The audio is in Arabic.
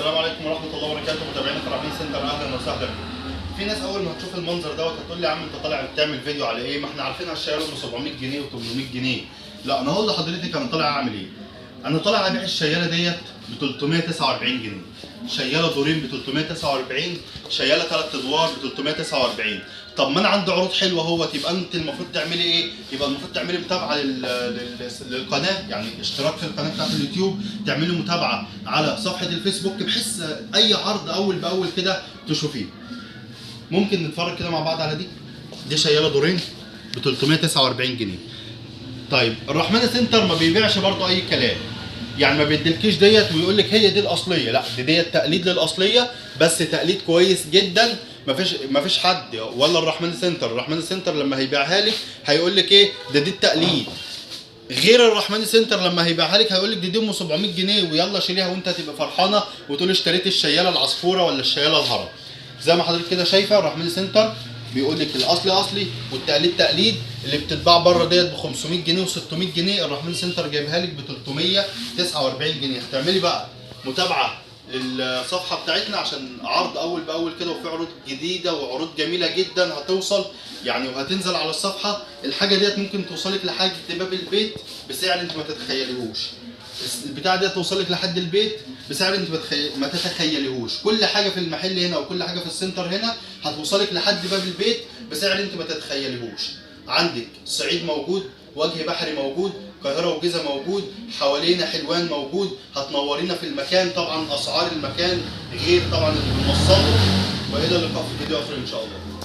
السلام عليكم ورحمه الله وبركاته. متابعينا في الرحمن سنتر، اهلا وسهلا بكم. في ناس اول ما هتشوف المنظر دوت هتقول لي يا عم انت طالع بتعمل فيديو على ايه؟ ما احنا عارفين على الشياله ب 700 جنيه و800 جنيه. لا، انا هقول لحضرتك انا طالع اعمل ايه. انا طالع ابيع الشياله ديت ب 349 جنيه. شياله دورين ب 349، شياله 3 ادوار ب 349. طب ما انا عندي عروض حلوه اهوت، يبقى انت المفروض تعملي ايه؟ يبقى المفروض تعملي متابعه للقناه، يعني اشتراك في القناه بتاعت اليوتيوب، تعملي متابعه على صفحه الفيسبوك بحيث اي عرض اول باول كده تشوفيه. ممكن نتفرج كده مع بعض على دي شياله دورين ب 349 جنيه. طيب الرحمن سنتر ما بيبيعش برضه اي كلام، يعني ما بيديلكيش ديت ويقول لك هي دي الاصليه، لا ديت تقليد للاصليه، بس تقليد كويس جدا. مفيش حد ولا الرحمن سنتر لما هيبيعها لك هيقول لك ايه دي التقليد. غير الرحمن سنتر لما هيبيعها لك هيقول لك دي ام 700 جنيه ويلا شيليها وانت هتبقى فرحانه وتقول اشتريت الشياله العصفوره ولا الشياله الهرم. زي ما حضرتك كده شايفه الرحمن سنتر بيقول لك الاصلي اصلي والتقليد تقليد. اللي بتتباع بره ديت ب 500 جنيه و600 جنيه، الرحمن سنتر جايبها لك ب 349 جنيه. هتعملي بقى متابعه للصفحه بتاعتنا عشان عرض اول باول كده، وفي عروض جديده وعروض جميله جدا هتوصل يعني وهتنزل على الصفحه. الحاجه ديت ممكن توصلك لحد باب البيت بسعر انت ما تتخيليهوش. البتاع دي توصلك لحد البيت بسعر انت ما تتخيليهوش. كل حاجه في المحل هنا وكل حاجه في السنتر هنا هتوصلك لحد باب البيت بسعر انت ما تتخيليهوش. عندك الصعيد موجود، وجه بحري موجود، القاهره والجيزه موجود، حوالينا حلوان موجود. هتنورينا في المكان، طبعا اسعار المكان غير طبعا اللي بنوصله. والى اللقاء في فيديو اخر ان شاء الله.